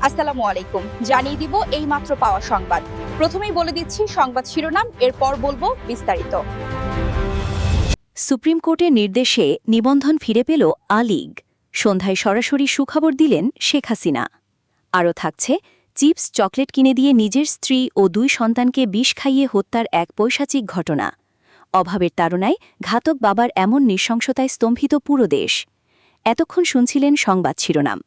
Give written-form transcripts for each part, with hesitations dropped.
আসসালামু আলাইকুম। জানিয়ে দিব এই মাত্র পাওয়া সংবাদ। প্রথমেই বলে দিচ্ছি সংবাদ শিরোনাম, এরপর বলবো বিস্তারিত। সুপ্রিম কোর্টের নির্দেশে নিবন্ধন ফিরে পেল আ লীগ। সন্ধ্যায় সরাসরি সুখবর দিলেন শেখ হাসিনা। আরও থাকছে, চিপস চকলেট কিনে দিয়ে নিজের স্ত্রী ও 2 সন্তানকে বিষ খাইয়ে হত্যার এক পৈশাচিক ঘটনা। অভাবের তাড়নায় ঘাতক বাবার এমন নৃশংসতায় স্তম্ভিত পুরো দেশ। এতক্ষণ শুনছিলেন সংবাদ শিরোনাম।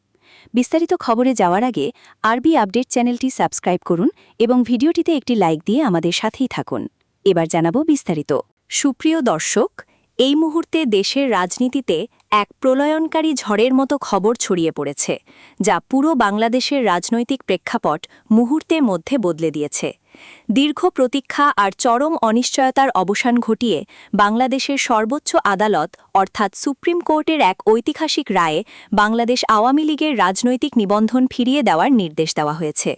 বিস্তারিত খবরে যাওয়ার আগে আরবি আপডেট চ্যানেলটি সাবস্ক্রাইব করুন এবং ভিডিওটিতে একটি লাইক দিয়ে আমাদের সাথেই থাকুন। এবার জানাবো বিস্তারিত। সুপ্রিয় দর্শক, এই মুহূর্তে দেশের রাজনীতিতে এক প্রলয়নকারী ঝড়ের মতো খবর ছড়িয়ে পড়েছে, যা পুরো বাংলাদেশের রাজনৈতিক প্রেক্ষাপট মুহূর্তের মধ্যে বদলে দিয়েছে। দীর্ঘ প্রতীক্ষা আর চরম অনিশ্চয়তার অবসান ঘটিয়ে বাংলাদেশের সর্বোচ্চ আদালত অর্থাৎ সুপ্রিম কোর্টের এক ঐতিহাসিক রায়ে বাংলাদেশ আওয়ামী লীগের রাজনৈতিক নিবন্ধন ফিরিয়ে দেওয়ার নির্দেশ দেওয়া হয়েছে।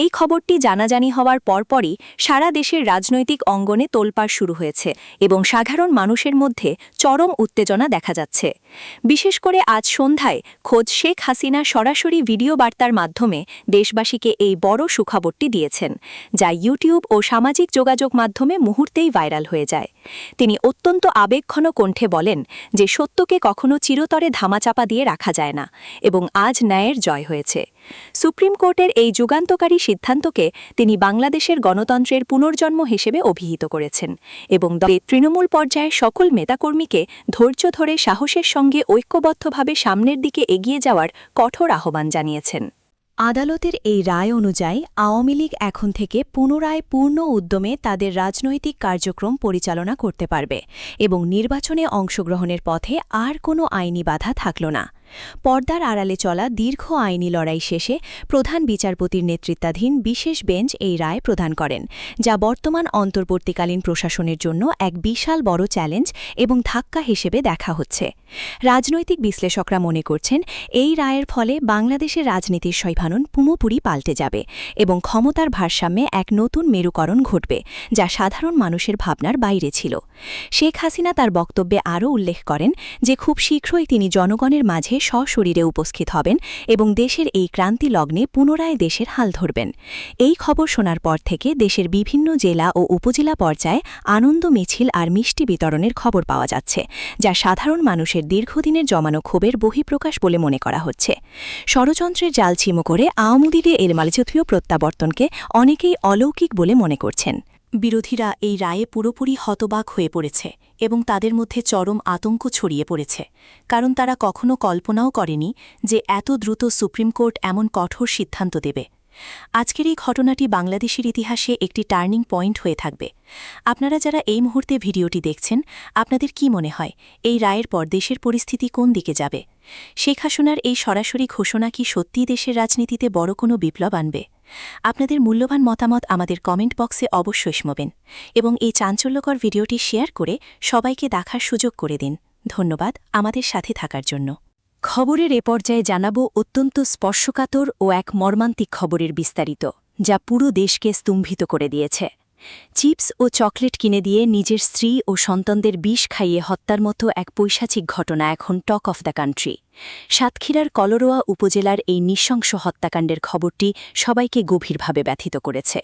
এই খবরটি জানাজানি হওয়ার পরপরই সারা দেশের রাজনৈতিক অঙ্গনে তোলপাড় শুরু হয়েছে এবং সাধারণ মানুষের মধ্যে চরম উত্তেজনা দেখা যাচ্ছে। বিশেষ করে আজ সন্ধ্যায় খোদ শেখ হাসিনা সরাসরি ভিডিও বার্তার মাধ্যমে দেশবাসীকে এই বড় সুখবরটি দিয়েছেন, যা ইউটিউব ও সামাজিক যোগাযোগ মাধ্যমে মুহূর্তেই ভাইরাল হয়ে যায়। তিনি অত্যন্ত আবেগঘন কণ্ঠে বলেন যে সত্যকে কখনো চিরতরে ধামাচাপা দিয়ে রাখা যায় না এবং আজ ন্যায়ের জয় হয়েছে। সুপ্রিম কোর্টের এই যুগান্তকারী সিদ্ধান্তকে তিনি বাংলাদেশের গণতন্ত্রের পুনর্জন্ম হিসেবে অভিহিত করেছেন এবং দলের তৃণমূল পর্যায়ে সকল নেতাকর্মীকে ধৈর্য ধরে সাহসের সঙ্গে ঐক্যবদ্ধভাবে সামনের দিকে এগিয়ে যাওয়ার কঠোর আহ্বান জানিয়েছেন। আদালতের এই রায় অনুযায়ী আওয়ামী লীগ এখন থেকে পুনরায় পূর্ণ উদ্যমে তাদের রাজনৈতিক কার্যক্রম পরিচালনা করতে পারবে এবং নির্বাচনে অংশগ্রহণের পথে আর কোনো আইনি বাধা থাকল না। পর্দার আড়ালে চলা দীর্ঘ আইনি লড়াই শেষে প্রধান বিচারপতির নেতৃত্বাধীন বিশেষ বেঞ্চ এই রায় প্রদান করেন, যা বর্তমান অন্তর্বর্তীকালীন প্রশাসনের জন্য এক বিশাল বড় চ্যালেঞ্জ এবং ধাক্কা হিসেবে দেখা হচ্ছে। রাজনৈতিক বিশ্লেষকরা মনে করছেন, এই রায়ের ফলে বাংলাদেশের রাজনীতির শৈভানন পুরোপুরি পাল্টে যাবে এবং ক্ষমতার ভারসাম্যে এক নতুন মেরুকরণ ঘটবে, যা সাধারণ মানুষের ভাবনার বাইরে ছিল। শেখ হাসিনা তার বক্তব্যে আরও উল্লেখ করেন যে খুব শীঘ্রই তিনি জনগণের মাঝে সশরীরে উপস্থিত হবেন এবং দেশের এই ক্রান্তি লগ্নে পুনরায় দেশের হাল ধরবেন। এই খবর শোনার পর থেকে দেশের বিভিন্ন জেলা ও উপজেলা পর্যায়ে আনন্দ মিছিল আর মিষ্টি বিতরণের খবর পাওয়া যাচ্ছে, যা সাধারণ মানুষের দীর্ঘদিনের জমানো ক্ষোভের বহিঃপ্রকাশ বলে মনে করা হচ্ছে। ষড়যন্ত্রের জাল ছিমো করে আওয়ামী লীগের এর মালযুথীয় প্রত্যাবর্তনকে অনেকেই অলৌকিক বলে মনে করছেন। বিরোধীরা এই রায়ে পুরোপুরি হতবাক হয়ে পড়েছে এবং তাদের মধ্যে চরম আতঙ্ক ছড়িয়ে পড়েছে, কারণ তারা কখনো কল্পনাও করেনি যে এত দ্রুত সুপ্রিম কোর্ট এমন কঠোর সিদ্ধান্ত দেবে। আজকের এই ঘটনাটি বাংলাদেশের ইতিহাসে একটি টার্নিং পয়েন্ট হয়ে থাকবে। আপনারা যারা এই মুহূর্তে ভিডিওটি দেখছেন, আপনাদের কি মনে হয় এই রায়ের পর দেশের পরিস্থিতি কোন দিকে যাবে? শেখ হাসিনার এই সরাসরি ঘোষণা কি সত্যিই দেশের রাজনীতিতে বড় কোনো বিপ্লব আনবে? আপনাদের মূল্যবান মতামত আমাদের কমেন্ট বক্সে অবশ্যই শোনাবেন এবং এই চাঞ্চল্যকর ভিডিওটি শেয়ার করে সবাইকে দেখার সুযোগ করে দিন। ধন্যবাদ আমাদের সাথে থাকার জন্য। খবরের এ পর্যায়ে জানাবো অত্যন্ত স্পর্শকাতর ও এক মর্মান্তিক খবরের বিস্তারিত, যা পুরো দেশকে স্তম্ভিত করে দিয়েছে। চিপস ও চকলেট কিনে দিয়ে নিজের স্ত্রী ও সন্তানদের বিষ খাইয়ে হত্যার মতো এক পৈশাচিক ঘটনা এখন টক অফ দ্য কান্ট্রি। সাতক্ষীরার কলরোয়া উপজেলার এই নৃশংস হত্যাকাণ্ডের খবরটি সবাইকে গভীরভাবে ব্যথিত করেছে।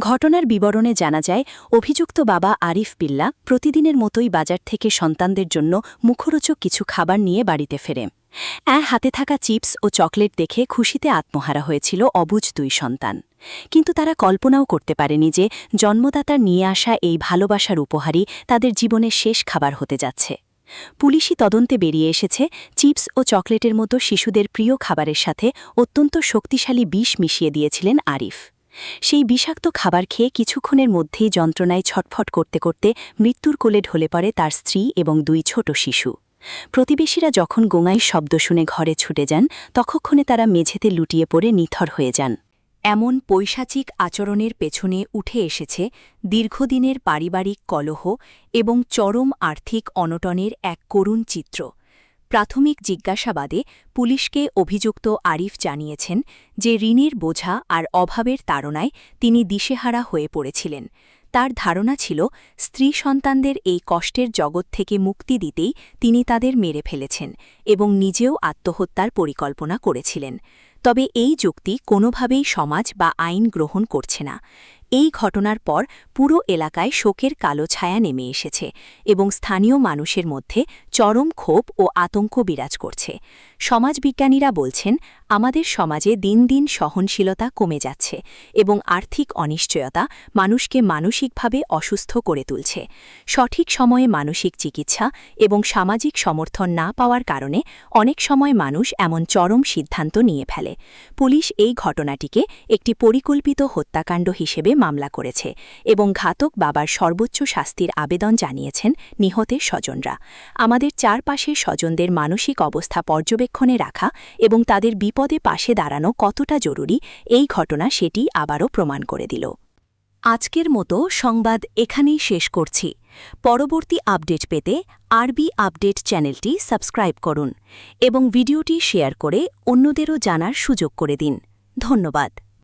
ঘটনার বিবরণে জানা যায়, অভিযুক্ত বাবা আরিফ বিল্লাহ প্রতিদিনের মতোই বাজার থেকে সন্তানদের জন্য মুখরোচক কিছু খাবার নিয়ে বাড়িতে ফেরে। হাতে থাকা চিপস ও চকলেট দেখে খুশিতে আত্মহারা হয়েছিল অবুঝ 2 সন্তান, কিন্তু তারা কল্পনাও করতে পারেনি যে জন্মদাতার নিয়ে আসা এই ভালোবাসার উপহারই তাদের জীবনের শেষ খাবার হতে যাচ্ছে। পুলিশি তদন্তে বেরিয়ে এসেছে, চিপস ও চকলেটের মতো শিশুদের প্রিয় খাবারের সাথে অত্যন্ত শক্তিশালী বিষ মিশিয়ে দিয়েছিলেন আরিফ। সেই বিষাক্ত খাবার খেয়ে কিছুক্ষণের মধ্যেই যন্ত্রণায় ছটফট করতে করতে মৃত্যুর কোলে ঢলে পড়ে তার স্ত্রী এবং 2 ছোট শিশু। প্রতিবেশীরা যখন গোঙাইয়ের শব্দ শুনে ঘরে ছুটে যান, ততক্ষণে তারা মেঝেতে লুটিয়ে পড়ে নিথর হয়ে যান। এমন পৈশাচিক আচরণের পেছনে উঠে এসেছে দীর্ঘদিনের পারিবারিক কলহ এবং চরম আর্থিক অনটনের এক করুণ চিত্র। প্রাথমিক জিজ্ঞাসাবাদে পুলিশকে অভিযুক্ত আরিফ জানিয়েছেন যে ঋণের বোঝা আর অভাবের তাড়নায় তিনি দিশেহারা হয়ে পড়েছিলেন। তার ধারণা ছিল স্ত্রী সন্তানদের এই কষ্টের জগৎ থেকে মুক্তি দিতেই তিনি তাদের মেরে ফেলেছেন এবং নিজেও আত্মহত্যার পরিকল্পনা করেছিলেন। তবে এই যুক্তি কোনোভাবেই সমাজ বা আইন গ্রহণ করছে না। এই ঘটনার পর পুরো এলাকায় শোকের কালো ছায়া নেমে এসেছে এবং স্থানীয় মানুষের মধ্যে চরম ক্ষোভ ও আতঙ্ক বিরাজ করছে। সমাজবিজ্ঞানীরা বলছেন, আমাদের সমাজে দিন দিন সহনশীলতা কমে যাচ্ছে এবং আর্থিক অনিশ্চয়তা মানুষকে মানসিকভাবে অসুস্থ করে তুলছে। সঠিক সময়ে মানসিক চিকিৎসা এবং সামাজিক সমর্থন না পাওয়ার কারণে অনেক সময় মানুষ এমন চরম সিদ্ধান্ত নিয়ে ফেলে। পুলিশ এই ঘটনাটিকে একটি পরিকল্পিত হত্যাকাণ্ড হিসেবে মামলা করেছে এবং ঘাতক বাবার সর্বোচ্চ শাস্তির আবেদন জানিয়েছেন নিহতের স্বজনরা। আমাদের চারপাশের স্বজনদের মানসিক অবস্থা পর্যবেক্ষণে রাখা এবং তাদের বিপদে পাশে দাঁড়ানো কতটা জরুরি, এই ঘটনা সেটি আবারও প্রমাণ করে দিল। আজকের মতো সংবাদ এখানেই শেষ করছি। পরবর্তী আপডেট পেতে আরবি আপডেট চ্যানেলটি সাবস্ক্রাইব করুন এবং ভিডিওটি শেয়ার করে অন্যদেরও জানার সুযোগ করে দিন। ধন্যবাদ।